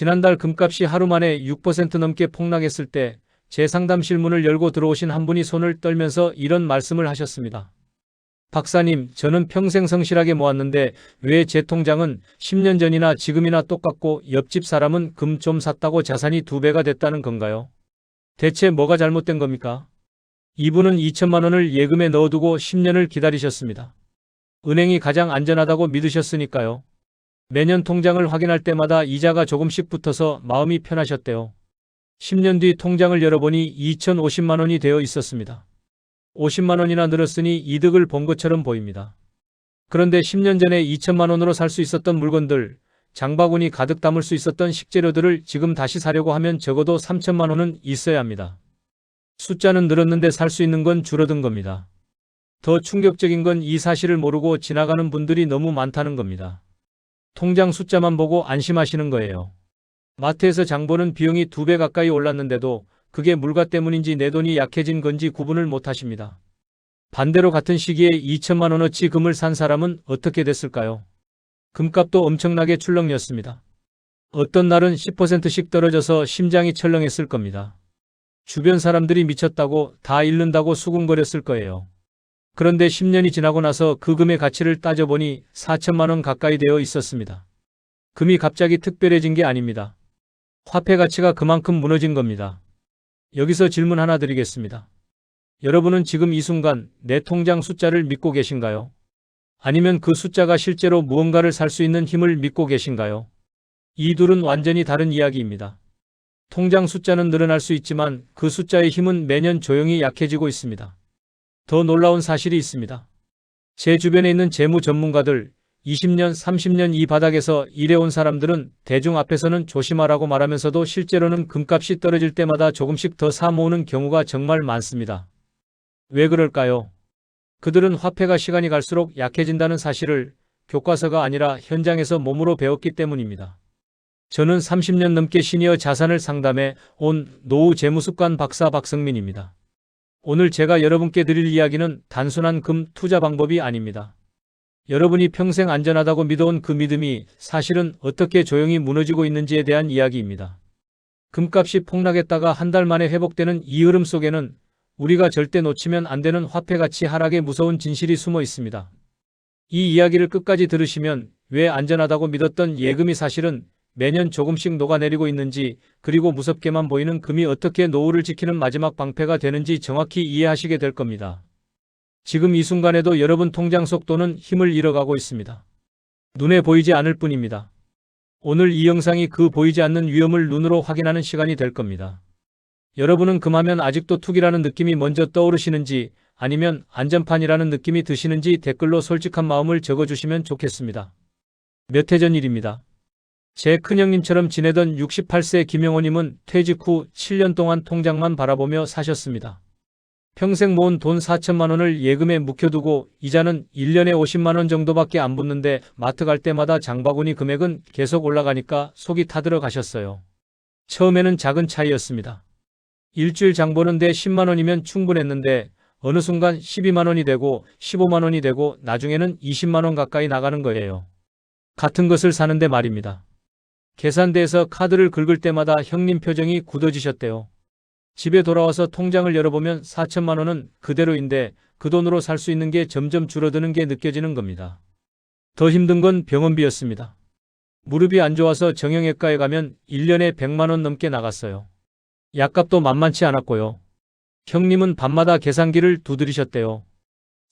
지난달 금값이 하루 만에 6% 넘게 폭락했을 때 제 상담실 문을 열고 들어오신 한 분이 손을 떨면서 이런 말씀을 하셨습니다. 박사님, 저는 평생 성실하게 모았는데 왜 제 통장은 10년 전이나 지금이나 똑같고 옆집 사람은 금 좀 샀다고 자산이 2배가 됐다는 건가요? 대체 뭐가 잘못된 겁니까? 이분은 2천만 원을 예금에 넣어두고 10년을 기다리셨습니다. 은행이 가장 안전하다고 믿으셨으니까요. 매년 통장을 확인할 때마다 이자가 조금씩 붙어서 마음이 편하셨대요. 10년 뒤 통장을 열어보니 2,050만 원이 되어 있었습니다. 50만 원이나 늘었으니 이득을 본 것처럼 보입니다. 그런데 10년 전에 2천만 원으로 살 수 있었던 물건들, 장바구니 가득 담을 수 있었던 식재료들을 지금 다시 사려고 하면 적어도 3천만 원은 있어야 합니다. 숫자는 늘었는데 살 수 있는 건 줄어든 겁니다. 더 충격적인 건 이 사실을 모르고 지나가는 분들이 너무 많다는 겁니다. 통장 숫자만 보고 안심하시는 거예요. 마트에서 장 보는 비용이 2배 가까이 올랐는데도 그게 물가 때문인지 내 돈이 약해진 건지 구분을 못 하십니다. 반대로 같은 시기에 2천만 원어치 금을 산 사람은 어떻게 됐을까요? 금값도 엄청나게 출렁였습니다. 어떤 날은 10%씩 떨어져서 심장이 철렁했을 겁니다. 주변 사람들이 미쳤다고 다 잃는다고 수군거렸을 거예요. 그런데 10년이 지나고 나서 그 금의 가치를 따져보니 4천만 원 가까이 되어 있었습니다. 금이 갑자기 특별해진 게 아닙니다. 화폐 가치가 그만큼 무너진 겁니다. 여기서 질문 하나 드리겠습니다. 여러분은 지금 이 순간 내 통장 숫자를 믿고 계신가요? 아니면 그 숫자가 실제로 무언가를 살 수 있는 힘을 믿고 계신가요? 이 둘은 완전히 다른 이야기입니다. 통장 숫자는 늘어날 수 있지만 그 숫자의 힘은 매년 조용히 약해지고 있습니다. 더 놀라운 사실이 있습니다. 제 주변에 있는 재무 전문가들, 20년, 30년 이 바닥에서 일해온 사람들은 대중 앞에서는 조심하라고 말하면서도 실제로는 금값이 떨어질 때마다 조금씩 더 사 모으는 경우가 정말 많습니다. 왜 그럴까요? 그들은 화폐가 시간이 갈수록 약해진다는 사실을 교과서가 아니라 현장에서 몸으로 배웠기 때문입니다. 저는 30년 넘게 시니어 자산을 상담해 온 노후 재무습관 박사 박성민입니다. 오늘 제가 여러분께 드릴 이야기는 단순한 금 투자 방법이 아닙니다. 여러분이 평생 안전하다고 믿어온 그 믿음이 사실은 어떻게 조용히 무너지고 있는지에 대한 이야기입니다. 금값이 폭락했다가 한 달 만에 회복되는 이 흐름 속에는 우리가 절대 놓치면 안 되는 화폐 가치 하락의 무서운 진실이 숨어 있습니다. 이 이야기를 끝까지 들으시면 왜 안전하다고 믿었던 예금이 사실은 매년 조금씩 녹아내리고 있는지, 그리고 무섭게만 보이는 금이 어떻게 노후를 지키는 마지막 방패가 되는지 정확히 이해하시게 될 겁니다. 지금 이 순간에도 여러분 통장 속 돈은 힘을 잃어가고 있습니다. 눈에 보이지 않을 뿐입니다. 오늘 이 영상이 그 보이지 않는 위험을 눈으로 확인하는 시간이 될 겁니다. 여러분은 금하면 아직도 투기라는 느낌이 먼저 떠오르시는지 아니면 안전판이라는 느낌이 드시는지 댓글로 솔직한 마음을 적어주시면 좋겠습니다. 몇 해 전 일입니다. 제 큰형님처럼 지내던 68세 김영호님은 퇴직 후 7년 동안 통장만 바라보며 사셨습니다. 평생 모은 돈 4천만 원을 예금에 묵혀두고 이자는 1년에 50만 원 정도밖에 안 붙는데 마트 갈 때마다 장바구니 금액은 계속 올라가니까 속이 타들어 가셨어요. 처음에는 작은 차이였습니다. 일주일 장 보는데 10만 원이면 충분했는데 어느 순간 12만 원이 되고 15만 원이 되고 나중에는 20만 원 가까이 나가는 거예요. 같은 것을 사는데 말입니다. 계산대에서 카드를 긁을 때마다 형님 표정이 굳어지셨대요. 집에 돌아와서 통장을 열어보면 4천만 원은 그대로인데 그 돈으로 살 수 있는 게 점점 줄어드는 게 느껴지는 겁니다. 더 힘든 건 병원비였습니다. 무릎이 안 좋아서 정형외과에 가면 1년에 100만 원 넘게 나갔어요. 약값도 만만치 않았고요. 형님은 밤마다 계산기를 두드리셨대요.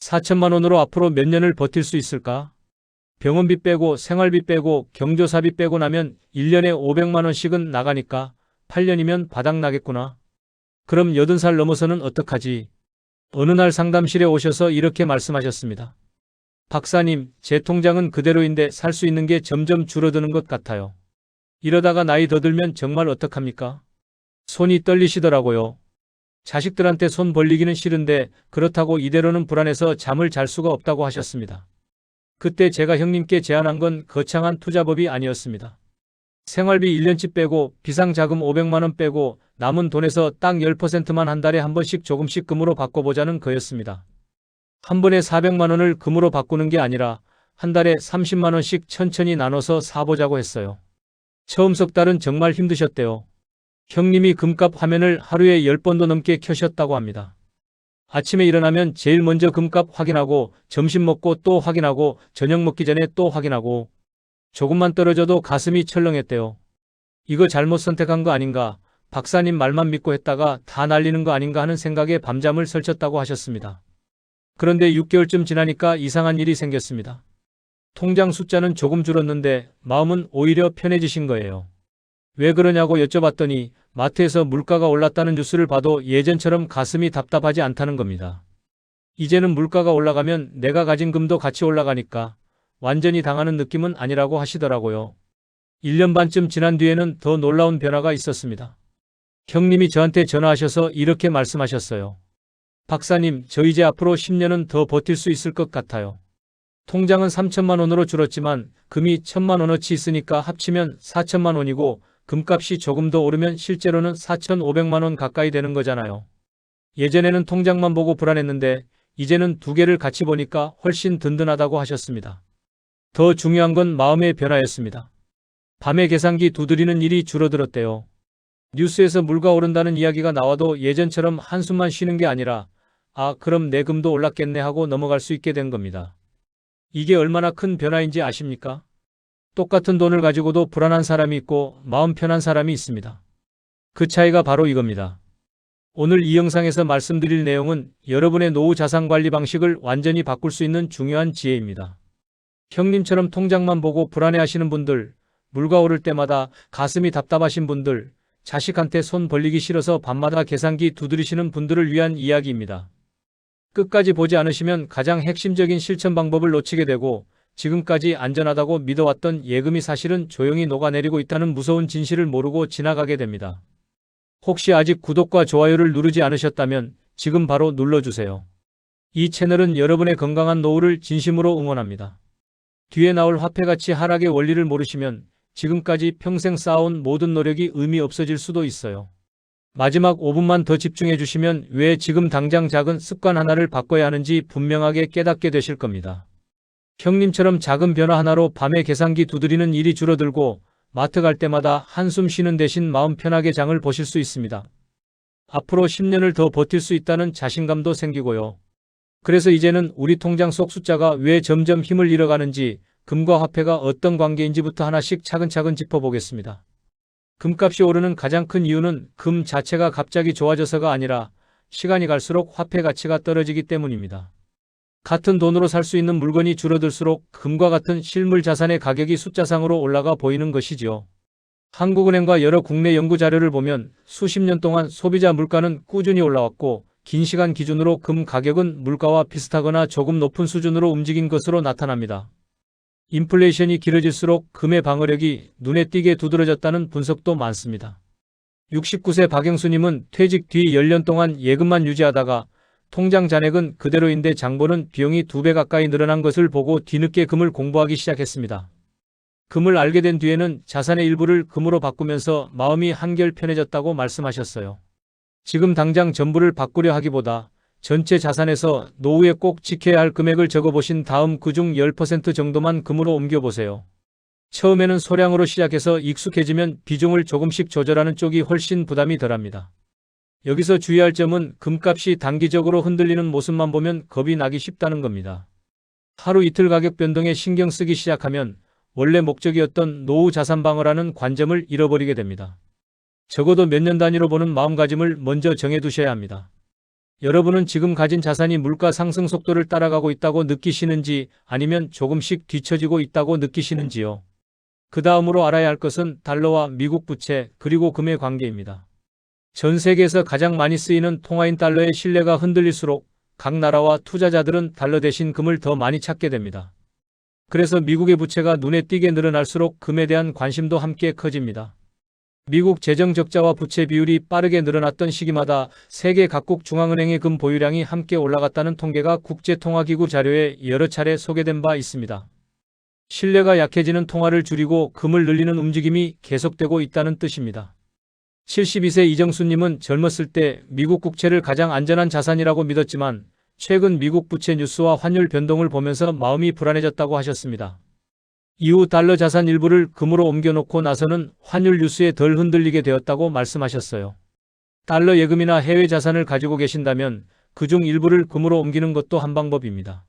4천만 원으로 앞으로 몇 년을 버틸 수 있을까? 병원비 빼고 생활비 빼고 경조사비 빼고 나면 1년에 500만 원씩은 나가니까 8년이면 바닥나겠구나. 그럼 80살 넘어서는 어떡하지? 어느 날 상담실에 오셔서 이렇게 말씀하셨습니다. 박사님, 제 통장은 그대로인데 살 수 있는 게 점점 줄어드는 것 같아요. 이러다가 나이 더 들면 정말 어떡합니까? 손이 떨리시더라고요. 자식들한테 손 벌리기는 싫은데 그렇다고 이대로는 불안해서 잠을 잘 수가 없다고 하셨습니다. 그때 제가 형님께 제안한 건 거창한 투자법이 아니었습니다. 생활비 1년치 빼고 비상자금 500만 원 빼고 남은 돈에서 딱 10%만 한 달에 한 번씩 조금씩 금으로 바꿔보자는 거였습니다. 한 번에 400만 원을 금으로 바꾸는 게 아니라 한 달에 30만 원씩 천천히 나눠서 사보자고 했어요. 처음 석 달은 정말 힘드셨대요. 형님이 금값 화면을 하루에 10번도 넘게 켜셨다고 합니다. 아침에 일어나면 제일 먼저 금값 확인하고 점심 먹고 또 확인하고 저녁 먹기 전에 또 확인하고 조금만 떨어져도 가슴이 철렁했대요. 이거 잘못 선택한 거 아닌가, 박사님 말만 믿고 했다가 다 날리는 거 아닌가 하는 생각에 밤잠을 설쳤다고 하셨습니다. 그런데 6개월쯤 지나니까 이상한 일이 생겼습니다. 통장 숫자는 조금 줄었는데 마음은 오히려 편해지신 거예요. 왜 그러냐고 여쭤봤더니 마트에서 물가가 올랐다는 뉴스를 봐도 예전처럼 가슴이 답답하지 않다는 겁니다. 이제는 물가가 올라가면 내가 가진 금도 같이 올라가니까 완전히 당하는 느낌은 아니라고 하시더라고요. 1년 반쯤 지난 뒤에는 더 놀라운 변화가 있었습니다. 형님이 저한테 전화하셔서 이렇게 말씀하셨어요. 박사님, 저 이제 앞으로 10년은 더 버틸 수 있을 것 같아요. 통장은 3천만 원으로 줄었지만 금이 1천만 원어치 있으니까 합치면 4천만 원이고 금값이 조금 더 오르면 실제로는 4,500만 원 가까이 되는 거잖아요. 예전에는 통장만 보고 불안했는데 이제는 두 개를 같이 보니까 훨씬 든든하다고 하셨습니다. 더 중요한 건 마음의 변화였습니다. 밤에 계산기 두드리는 일이 줄어들었대요. 뉴스에서 물가 오른다는 이야기가 나와도 예전처럼 한숨만 쉬는 게 아니라 아, 그럼 내 금도 올랐겠네 하고 넘어갈 수 있게 된 겁니다. 이게 얼마나 큰 변화인지 아십니까? 똑같은 돈을 가지고도 불안한 사람이 있고 마음 편한 사람이 있습니다. 그 차이가 바로 이겁니다. 오늘 이 영상에서 말씀드릴 내용은 여러분의 노후 자산 관리 방식을 완전히 바꿀 수 있는 중요한 지혜입니다. 형님처럼 통장만 보고 불안해하시는 분들, 물가 오를 때마다 가슴이 답답하신 분들, 자식한테 손 벌리기 싫어서 밤마다 계산기 두드리시는 분들을 위한 이야기입니다. 끝까지 보지 않으시면 가장 핵심적인 실천 방법을 놓치게 되고 지금까지 안전하다고 믿어왔던 예금이 사실은 조용히 녹아내리고 있다는 무서운 진실을 모르고 지나가게 됩니다. 혹시 아직 구독과 좋아요를 누르지 않으셨다면 지금 바로 눌러주세요. 이 채널은 여러분의 건강한 노후를 진심으로 응원합니다. 뒤에 나올 화폐가치 하락의 원리를 모르시면 지금까지 평생 쌓아온 모든 노력이 의미 없어질 수도 있어요. 마지막 5분만 더 집중해 주시면 왜 지금 당장 작은 습관 하나를 바꿔야 하는지 분명하게 깨닫게 되실 겁니다. 형님처럼 작은 변화 하나로 밤에 계산기 두드리는 일이 줄어들고 마트 갈 때마다 한숨 쉬는 대신 마음 편하게 장을 보실 수 있습니다. 앞으로 10년을 더 버틸 수 있다는 자신감도 생기고요. 그래서 이제는 우리 통장 속 숫자가 왜 점점 힘을 잃어가는지, 금과 화폐가 어떤 관계인지부터 하나씩 차근차근 짚어보겠습니다. 금값이 오르는 가장 큰 이유는 금 자체가 갑자기 좋아져서가 아니라 시간이 갈수록 화폐 가치가 떨어지기 때문입니다. 같은 돈으로 살 수 있는 물건이 줄어들수록 금과 같은 실물 자산의 가격이 숫자상으로 올라가 보이는 것이지요. 한국은행과 여러 국내 연구 자료를 보면 수십 년 동안 소비자 물가는 꾸준히 올라왔고 긴 시간 기준으로 금 가격은 물가와 비슷하거나 조금 높은 수준으로 움직인 것으로 나타납니다. 인플레이션이 길어질수록 금의 방어력이 눈에 띄게 두드러졌다는 분석도 많습니다. 69세 박영수님은 퇴직 뒤 10년 동안 예금만 유지하다가 통장 잔액은 그대로인데 장보는 비용이 2배 가까이 늘어난 것을 보고 뒤늦게 금을 공부하기 시작했습니다. 금을 알게 된 뒤에는 자산의 일부를 금으로 바꾸면서 마음이 한결 편해졌다고 말씀하셨어요. 지금 당장 전부를 바꾸려 하기보다 전체 자산에서 노후에 꼭 지켜야 할 금액을 적어보신 다음 그중 10% 정도만 금으로 옮겨보세요. 처음에는 소량으로 시작해서 익숙해지면 비중을 조금씩 조절하는 쪽이 훨씬 부담이 덜합니다. 여기서 주의할 점은 금값이 단기적으로 흔들리는 모습만 보면 겁이 나기 쉽다는 겁니다. 하루 이틀 가격 변동에 신경 쓰기 시작하면 원래 목적이었던 노후 자산 방어라는 관점을 잃어버리게 됩니다. 적어도 몇 년 단위로 보는 마음가짐을 먼저 정해두셔야 합니다. 여러분은 지금 가진 자산이 물가 상승 속도를 따라가고 있다고 느끼시는지 아니면 조금씩 뒤처지고 있다고 느끼시는지요. 그 다음으로 알아야 할 것은 달러와 미국 부채 그리고 금의 관계입니다. 전 세계에서 가장 많이 쓰이는 통화인 달러의 신뢰가 흔들릴수록 각 나라와 투자자들은 달러 대신 금을 더 많이 찾게 됩니다. 그래서 미국의 부채가 눈에 띄게 늘어날수록 금에 대한 관심도 함께 커집니다. 미국 재정 적자와 부채 비율이 빠르게 늘어났던 시기마다 세계 각국 중앙은행의 금 보유량이 함께 올라갔다는 통계가 국제통화기구 자료에 여러 차례 소개된 바 있습니다. 신뢰가 약해지는 통화를 줄이고 금을 늘리는 움직임이 계속되고 있다는 뜻입니다. 72세 이정수님은 젊었을 때 미국 국채를 가장 안전한 자산이라고 믿었지만 최근 미국 부채 뉴스와 환율 변동을 보면서 마음이 불안해졌다고 하셨습니다. 이후 달러 자산 일부를 금으로 옮겨놓고 나서는 환율 뉴스에 덜 흔들리게 되었다고 말씀하셨어요. 달러 예금이나 해외 자산을 가지고 계신다면 그중 일부를 금으로 옮기는 것도 한 방법입니다.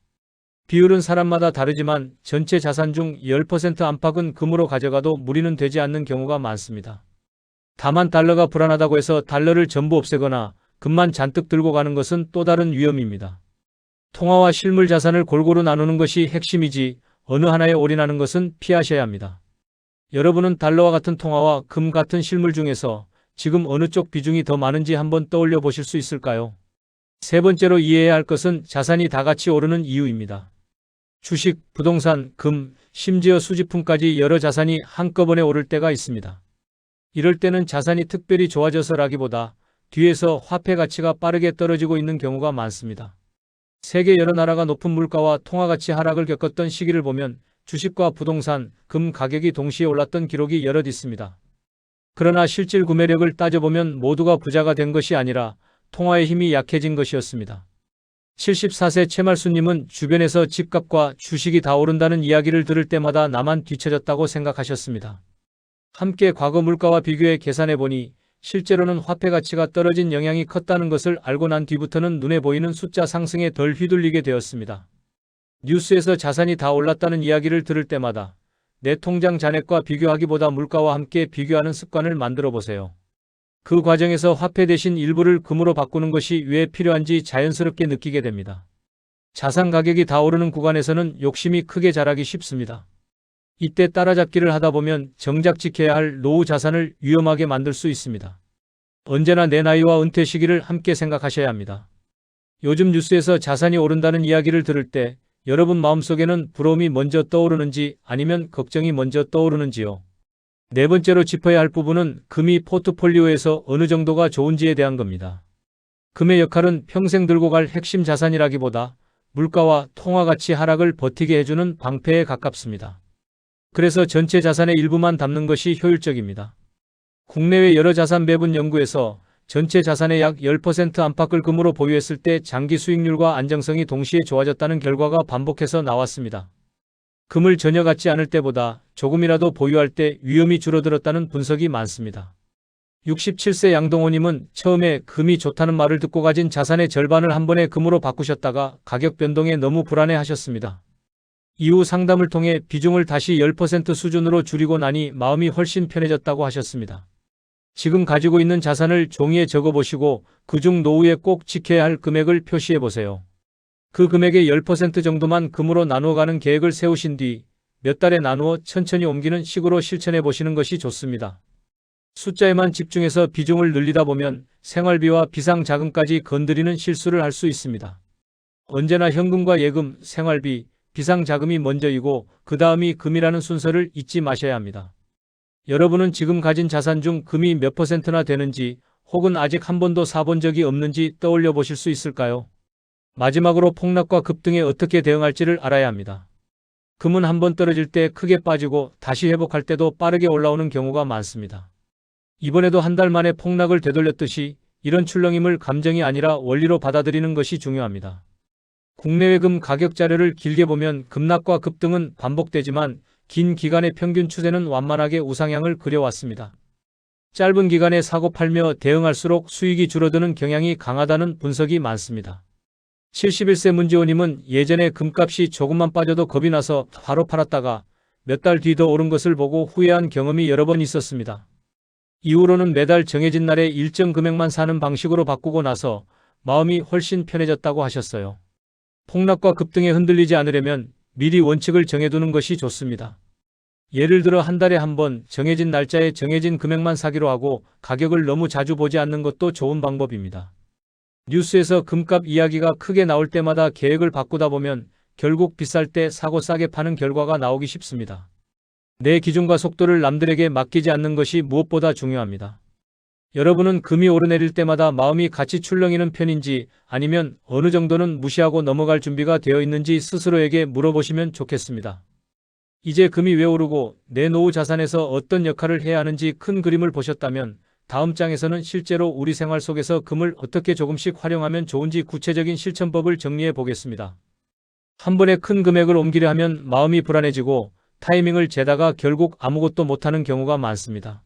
비율은 사람마다 다르지만 전체 자산 중 10% 안팎은 금으로 가져가도 무리는 되지 않는 경우가 많습니다. 다만 달러가 불안하다고 해서 달러를 전부 없애거나 금만 잔뜩 들고 가는 것은 또 다른 위험입니다. 통화와 실물 자산을 골고루 나누는 것이 핵심이지 어느 하나에 올인하는 것은 피하셔야 합니다. 여러분은 달러와 같은 통화와 금 같은 실물 중에서 지금 어느 쪽 비중이 더 많은지 한번 떠올려 보실 수 있을까요? 세 번째로 이해해야 할 것은 자산이 다 같이 오르는 이유입니다. 주식, 부동산, 금, 심지어 수집품까지 여러 자산이 한꺼번에 오를 때가 있습니다. 이럴 때는 자산이 특별히 좋아져서라기보다 뒤에서 화폐 가치가 빠르게 떨어지고 있는 경우가 많습니다. 세계 여러 나라가 높은 물가와 통화 가치 하락을 겪었던 시기를 보면 주식과 부동산, 금 가격이 동시에 올랐던 기록이 여럿 있습니다. 그러나 실질 구매력을 따져보면 모두가 부자가 된 것이 아니라 통화의 힘이 약해진 것이었습니다. 74세 최말수님은 주변에서 집값과 주식이 다 오른다는 이야기를 들을 때마다 나만 뒤처졌다고 생각하셨습니다. 함께 과거 물가와 비교해 계산해보니 실제로는 화폐 가치가 떨어진 영향이 컸다는 것을 알고 난 뒤부터는 눈에 보이는 숫자 상승에 덜 휘둘리게 되었습니다. 뉴스에서 자산이 다 올랐다는 이야기를 들을 때마다 내 통장 잔액과 비교하기보다 물가와 함께 비교하는 습관을 만들어 보세요. 그 과정에서 화폐 대신 일부를 금으로 바꾸는 것이 왜 필요한지 자연스럽게 느끼게 됩니다. 자산 가격이 다 오르는 구간에서는 욕심이 크게 자라기 쉽습니다. 이때 따라잡기를 하다 보면 정작 지켜야 할 노후 자산을 위험하게 만들 수 있습니다. 언제나 내 나이와 은퇴 시기를 함께 생각하셔야 합니다. 요즘 뉴스에서 자산이 오른다는 이야기를 들을 때 여러분 마음속에는 부러움이 먼저 떠오르는지 아니면 걱정이 먼저 떠오르는지요. 네 번째로 짚어야 할 부분은 금이 포트폴리오에서 어느 정도가 좋은지에 대한 겁니다. 금의 역할은 평생 들고 갈 핵심 자산이라기보다 물가와 통화 가치 하락을 버티게 해주는 방패에 가깝습니다. 그래서 전체 자산의 일부만 담는 것이 효율적입니다. 국내외 여러 자산 배분 연구에서 전체 자산의 약 10% 안팎을 금으로 보유했을 때 장기 수익률과 안정성이 동시에 좋아졌다는 결과가 반복해서 나왔습니다. 금을 전혀 갖지 않을 때보다 조금이라도 보유할 때 위험이 줄어들었다는 분석이 많습니다. 67세 양동호님은 처음에 금이 좋다는 말을 듣고 가진 자산의 절반을 한 번에 금으로 바꾸셨다가 가격 변동에 너무 불안해 하셨습니다. 이후 상담을 통해 비중을 다시 10% 수준으로 줄이고 나니 마음이 훨씬 편해졌다고 하셨습니다. 지금 가지고 있는 자산을 종이에 적어보시고 그중 노후에 꼭 지켜야 할 금액을 표시해보세요. 그 금액의 10% 정도만 금으로 나누어가는 계획을 세우신 뒤 몇 달에 나누어 천천히 옮기는 식으로 실천해 보시는 것이 좋습니다. 숫자에만 집중해서 비중을 늘리다 보면 생활비와 비상자금까지 건드리는 실수를 할 수 있습니다. 언제나 현금과 예금, 생활비, 비상자금이 먼저이고 그 다음이 금이라는 순서를 잊지 마셔야 합니다. 여러분은 지금 가진 자산 중 금이 몇 %나 되는지 혹은 아직 한 번도 사본 적이 없는지 떠올려 보실 수 있을까요? 마지막으로 폭락과 급등에 어떻게 대응할지를 알아야 합니다. 금은 한번 떨어질 때 크게 빠지고 다시 회복할 때도 빠르게 올라오는 경우가 많습니다. 이번에도 한 달 만에 폭락을 되돌렸듯이 이런 출렁임을 감정이 아니라 원리로 받아들이는 것이 중요합니다. 국내외 금 가격 자료를 길게 보면 급락과 급등은 반복되지만 긴 기간의 평균 추세는 완만하게 우상향을 그려왔습니다. 짧은 기간에 사고 팔며 대응할수록 수익이 줄어드는 경향이 강하다는 분석이 많습니다. 71세 문지호님은 예전에 금값이 조금만 빠져도 겁이 나서 바로 팔았다가 몇 달 뒤 더 오른 것을 보고 후회한 경험이 여러 번 있었습니다. 이후로는 매달 정해진 날에 일정 금액만 사는 방식으로 바꾸고 나서 마음이 훨씬 편해졌다고 하셨어요. 폭락과 급등에 흔들리지 않으려면 미리 원칙을 정해두는 것이 좋습니다. 예를 들어 한 달에 한 번 정해진 날짜에 정해진 금액만 사기로 하고 가격을 너무 자주 보지 않는 것도 좋은 방법입니다. 뉴스에서 금값 이야기가 크게 나올 때마다 계획을 바꾸다 보면 결국 비쌀 때 사고 싸게 파는 결과가 나오기 쉽습니다. 내 기준과 속도를 남들에게 맡기지 않는 것이 무엇보다 중요합니다. 여러분은 금이 오르내릴 때마다 마음이 같이 출렁이는 편인지 아니면 어느 정도는 무시하고 넘어갈 준비가 되어 있는지 스스로에게 물어보시면 좋겠습니다. 이제 금이 왜 오르고 내 노후 자산에서 어떤 역할을 해야 하는지 큰 그림을 보셨다면 다음 장에서는 실제로 우리 생활 속에서 금을 어떻게 조금씩 활용하면 좋은지 구체적인 실천법을 정리해 보겠습니다. 한 번에 큰 금액을 옮기려 하면 마음이 불안해지고 타이밍을 재다가 결국 아무것도 못하는 경우가 많습니다.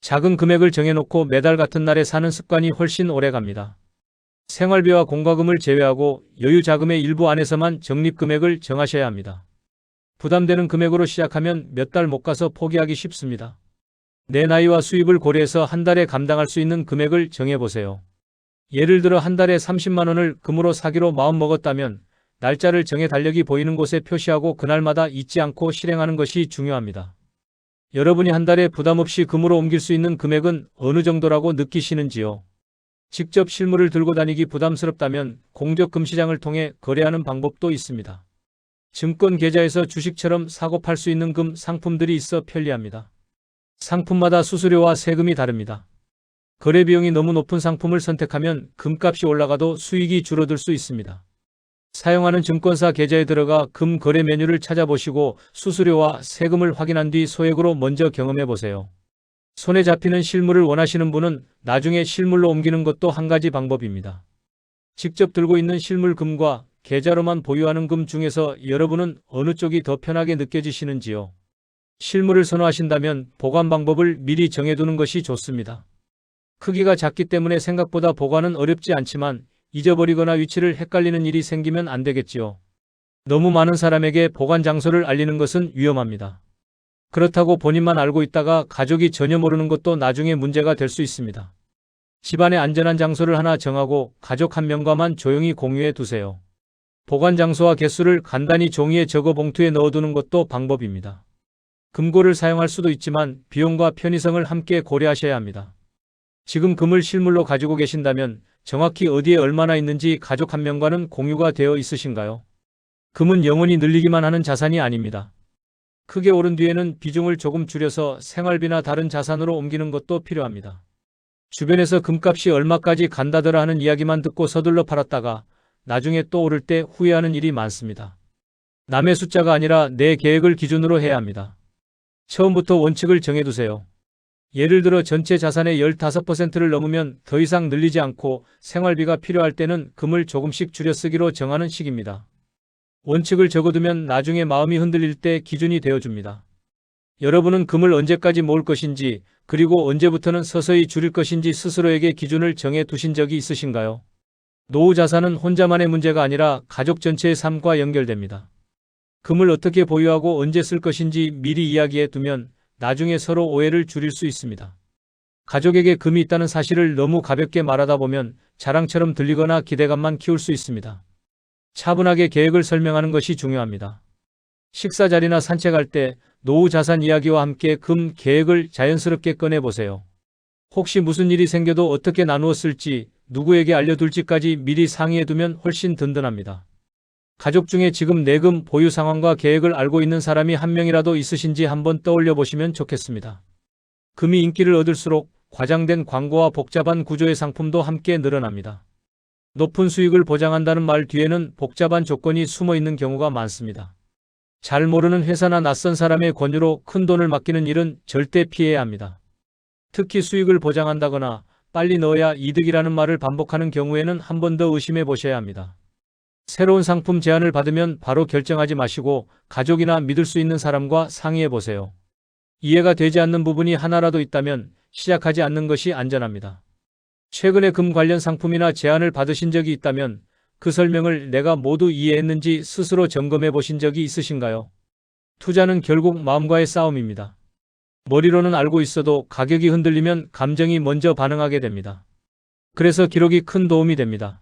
작은 금액을 정해놓고 매달 같은 날에 사는 습관이 훨씬 오래 갑니다. 생활비와 공과금을 제외하고 여유 자금의 일부 안에서만 적립 금액을 정하셔야 합니다. 부담되는 금액으로 시작하면 몇 달 못 가서 포기하기 쉽습니다. 내 나이와 수입을 고려해서 한 달에 감당할 수 있는 금액을 정해보세요. 예를 들어 한 달에 30만 원을 금으로 사기로 마음먹었다면 날짜를 정해 달력이 보이는 곳에 표시하고 그날마다 잊지 않고 실행하는 것이 중요합니다. 여러분이 한 달에 부담 없이 금으로 옮길 수 있는 금액은 어느 정도라고 느끼시는지요? 직접 실물을 들고 다니기 부담스럽다면 공적 금시장을 통해 거래하는 방법도 있습니다. 증권 계좌에서 주식처럼 사고 팔 수 있는 금 상품들이 있어 편리합니다. 상품마다 수수료와 세금이 다릅니다. 거래 비용이 너무 높은 상품을 선택하면 금값이 올라가도 수익이 줄어들 수 있습니다. 사용하는 증권사 계좌에 들어가 금 거래 메뉴를 찾아보시고 수수료와 세금을 확인한 뒤 소액으로 먼저 경험해 보세요. 손에 잡히는 실물을 원하시는 분은 나중에 실물로 옮기는 것도 한 가지 방법입니다. 직접 들고 있는 실물 금과 계좌로만 보유하는 금 중에서 여러분은 어느 쪽이 더 편하게 느껴지시는지요? 실물을 선호하신다면 보관 방법을 미리 정해두는 것이 좋습니다. 크기가 작기 때문에 생각보다 보관은 어렵지 않지만 잊어버리거나 위치를 헷갈리는 일이 생기면 안 되겠지요. 너무 많은 사람에게 보관 장소를 알리는 것은 위험합니다. 그렇다고 본인만 알고 있다가 가족이 전혀 모르는 것도 나중에 문제가 될 수 있습니다. 집안에 안전한 장소를 하나 정하고 가족 한 명과만 조용히 공유해 두세요. 보관 장소와 개수를 간단히 종이에 적어 봉투에 넣어두는 것도 방법입니다. 금고를 사용할 수도 있지만 비용과 편의성을 함께 고려하셔야 합니다. 지금 금을 실물로 가지고 계신다면 정확히 어디에 얼마나 있는지 가족 한 명과는 공유가 되어 있으신가요? 금은 영원히 늘리기만 하는 자산이 아닙니다. 크게 오른 뒤에는 비중을 조금 줄여서 생활비나 다른 자산으로 옮기는 것도 필요합니다. 주변에서 금값이 얼마까지 간다더라 하는 이야기만 듣고 서둘러 팔았다가 나중에 또 오를 때 후회하는 일이 많습니다. 남의 숫자가 아니라 내 계획을 기준으로 해야 합니다. 처음부터 원칙을 정해두세요. 예를 들어 전체 자산의 15%를 넘으면 더 이상 늘리지 않고 생활비가 필요할 때는 금을 조금씩 줄여 쓰기로 정하는 식입니다. 원칙을 적어두면 나중에 마음이 흔들릴 때 기준이 되어줍니다. 여러분은 금을 언제까지 모을 것인지 그리고 언제부터는 서서히 줄일 것인지 스스로에게 기준을 정해 두신 적이 있으신가요? 노후 자산은 혼자만의 문제가 아니라 가족 전체의 삶과 연결됩니다. 금을 어떻게 보유하고 언제 쓸 것인지 미리 이야기해 두면 나중에 서로 오해를 줄일 수 있습니다. 가족에게 금이 있다는 사실을 너무 가볍게 말하다 보면 자랑처럼 들리거나 기대감만 키울 수 있습니다. 차분하게 계획을 설명하는 것이 중요합니다. 식사 자리나 산책할 때 노후 자산 이야기와 함께 금 계획을 자연스럽게 꺼내보세요. 혹시 무슨 일이 생겨도 어떻게 나누어 쓸지, 누구에게 알려둘지까지 미리 상의해두면 훨씬 든든합니다. 가족 중에 지금 내금 보유 상황과 계획을 알고 있는 사람이 한 명이라도 있으신지 한번 떠올려 보시면 좋겠습니다. 금이 인기를 얻을수록 과장된 광고와 복잡한 구조의 상품도 함께 늘어납니다. 높은 수익을 보장한다는 말 뒤에는 복잡한 조건이 숨어 있는 경우가 많습니다. 잘 모르는 회사나 낯선 사람의 권유로 큰 돈을 맡기는 일은 절대 피해야 합니다. 특히 수익을 보장한다거나 빨리 넣어야 이득이라는 말을 반복하는 경우에는 한 번 더 의심해 보셔야 합니다. 새로운 상품 제안을 받으면 바로 결정하지 마시고 가족이나 믿을 수 있는 사람과 상의해 보세요. 이해가 되지 않는 부분이 하나라도 있다면 시작하지 않는 것이 안전합니다. 최근에 금 관련 상품이나 제안을 받으신 적이 있다면 그 설명을 내가 모두 이해했는지 스스로 점검해 보신 적이 있으신가요? 투자는 결국 마음과의 싸움입니다. 머리로는 알고 있어도 가격이 흔들리면 감정이 먼저 반응하게 됩니다. 그래서 기록이 큰 도움이 됩니다.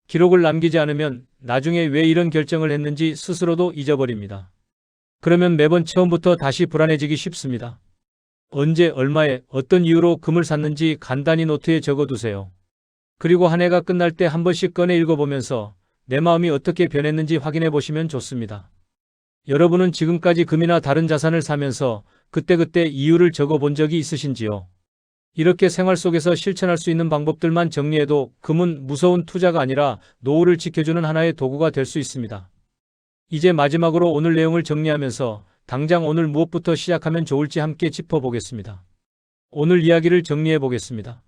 기록을 남기지 않으면 나중에 왜 이런 결정을 했는지 스스로도 잊어버립니다. 그러면 매번 처음부터 다시 불안해지기 쉽습니다. 언제 얼마에 어떤 이유로 금을 샀는지 간단히 노트에 적어두세요. 그리고 한 해가 끝날 때 한 번씩 꺼내 읽어보면서 내 마음이 어떻게 변했는지 확인해 보시면 좋습니다. 여러분은 지금까지 금이나 다른 자산을 사면서 그때그때 이유를 적어본 적이 있으신지요? 이렇게 생활 속에서 실천할 수 있는 방법들만 정리해도 금은 무서운 투자가 아니라 노후를 지켜주는 하나의 도구가 될 수 있습니다. 이제 마지막으로 오늘 내용을 정리하면서 당장 오늘 무엇부터 시작하면 좋을지 함께 짚어보겠습니다. 오늘 이야기를 정리해 보겠습니다.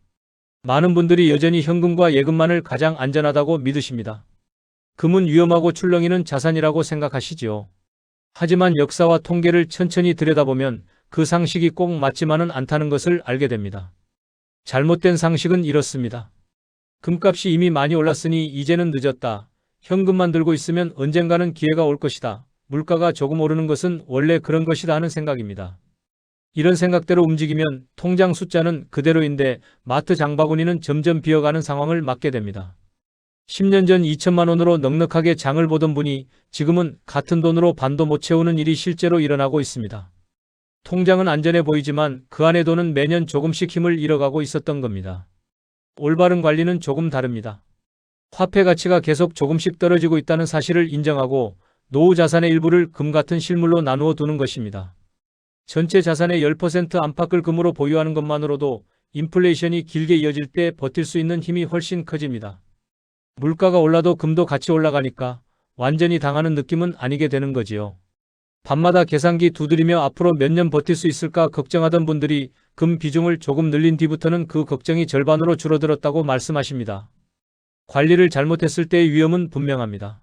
많은 분들이 여전히 현금과 예금만을 가장 안전하다고 믿으십니다. 금은 위험하고 출렁이는 자산이라고 생각하시지요. 하지만 역사와 통계를 천천히 들여다보면 그 상식이 꼭 맞지만은 않다는 것을 알게 됩니다. 잘못된 상식은 이렇습니다. 금값이 이미 많이 올랐으니 이제는 늦었다. 현금만 들고 있으면 언젠가는 기회가 올 것이다. 물가가 조금 오르는 것은 원래 그런 것이다 하는 생각입니다. 이런 생각대로 움직이면 통장 숫자는 그대로인데 마트 장바구니는 점점 비어가는 상황을 맞게 됩니다. 10년 전 2천만 원으로 넉넉하게 장을 보던 분이 지금은 같은 돈으로 반도 못 채우는 일이 실제로 일어나고 있습니다. 통장은 안전해 보이지만 그 안의 돈은 매년 조금씩 힘을 잃어가고 있었던 겁니다. 올바른 관리는 조금 다릅니다. 화폐 가치가 계속 조금씩 떨어지고 있다는 사실을 인정하고 노후 자산의 일부를 금 같은 실물로 나누어 두는 것입니다. 전체 자산의 10% 안팎을 금으로 보유하는 것만으로도 인플레이션이 길게 이어질 때 버틸 수 있는 힘이 훨씬 커집니다. 물가가 올라도 금도 같이 올라가니까 완전히 당하는 느낌은 아니게 되는 거지요. 밤마다 계산기 두드리며 앞으로 몇 년 버틸 수 있을까 걱정하던 분들이 금 비중을 조금 늘린 뒤부터는 그 걱정이 절반으로 줄어들었다고 말씀하십니다. 관리를 잘못했을 때의 위험은 분명합니다.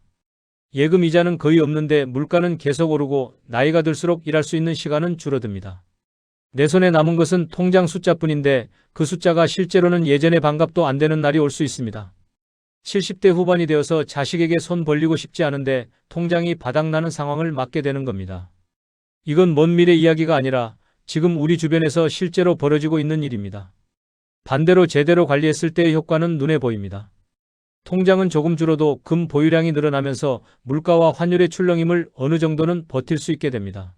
예금 이자는 거의 없는데 물가는 계속 오르고 나이가 들수록 일할 수 있는 시간은 줄어듭니다. 내 손에 남은 것은 통장 숫자뿐인데 그 숫자가 실제로는 예전의 반값도 안 되는 날이 올 수 있습니다. 70대 후반이 되어서 자식에게 손 벌리고 싶지 않은데 통장이 바닥나는 상황을 맞게 되는 겁니다. 이건 먼 미래 이야기가 아니라 지금 우리 주변에서 실제로 벌어지고 있는 일입니다. 반대로 제대로 관리했을 때의 효과는 눈에 보입니다. 통장은 조금 줄어도 금 보유량이 늘어나면서 물가와 환율의 출렁임을 어느 정도는 버틸 수 있게 됩니다.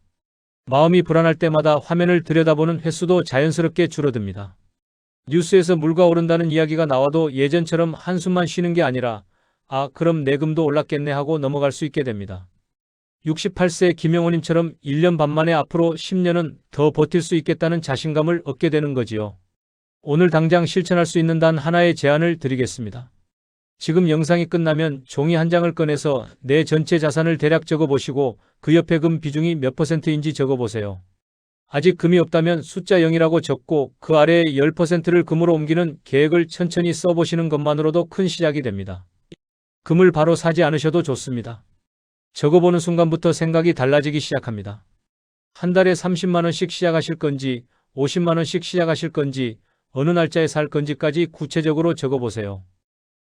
마음이 불안할 때마다 화면을 들여다보는 횟수도 자연스럽게 줄어듭니다. 뉴스에서 물가 오른다는 이야기가 나와도 예전처럼 한숨만 쉬는 게 아니라 아, 그럼 내 금도 올랐겠네 하고 넘어갈 수 있게 됩니다. 68세 김영호님처럼 1년 반 만에 앞으로 10년은 더 버틸 수 있겠다는 자신감을 얻게 되는 거지요. 오늘 당장 실천할 수 있는 단 하나의 제안을 드리겠습니다. 지금 영상이 끝나면 종이 한 장을 꺼내서 내 전체 자산을 대략 적어보시고 그 옆에 금 비중이 몇 %인지 적어보세요. 아직 금이 없다면 숫자 0이라고 적고 그 아래에 10%를 금으로 옮기는 계획을 천천히 써보시는 것만으로도 큰 시작이 됩니다. 금을 바로 사지 않으셔도 좋습니다. 적어보는 순간부터 생각이 달라지기 시작합니다. 한 달에 30만 원씩 시작하실 건지 50만 원씩 시작하실 건지 어느 날짜에 살 건지까지 구체적으로 적어보세요.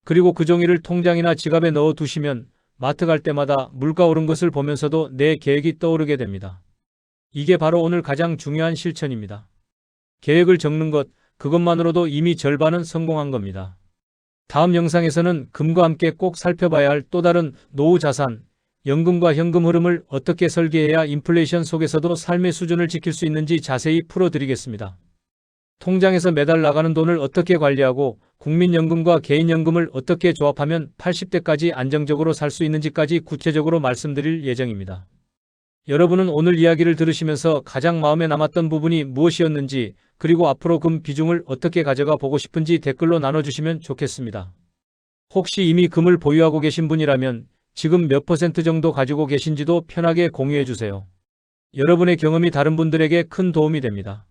그리고 그 종이를 통장이나 지갑에 넣어 두시면 마트 갈 때마다 물가 오른 것을 보면서도 내 계획이 떠오르게 됩니다. 이게 바로 오늘 가장 중요한 실천입니다. 계획을 적는 것, 그것만으로도 이미 절반은 성공한 겁니다. 다음 영상에서는 금과 함께 꼭 살펴봐야 할 또 다른 노후 자산, 연금과 현금 흐름을 어떻게 설계해야 인플레이션 속에서도 삶의 수준을 지킬 수 있는지 자세히 풀어드리겠습니다. 통장에서 매달 나가는 돈을 어떻게 관리하고 국민연금과 개인연금을 어떻게 조합하면 80대까지 안정적으로 살 수 있는지까지 구체적으로 말씀드릴 예정입니다. 여러분은 오늘 이야기를 들으시면서 가장 마음에 남았던 부분이 무엇이었는지 그리고 앞으로 금 비중을 어떻게 가져가 보고 싶은지 댓글로 나눠주시면 좋겠습니다. 혹시 이미 금을 보유하고 계신 분이라면 지금 몇 % 정도 가지고 계신지도 편하게 공유해 주세요. 여러분의 경험이 다른 분들에게 큰 도움이 됩니다.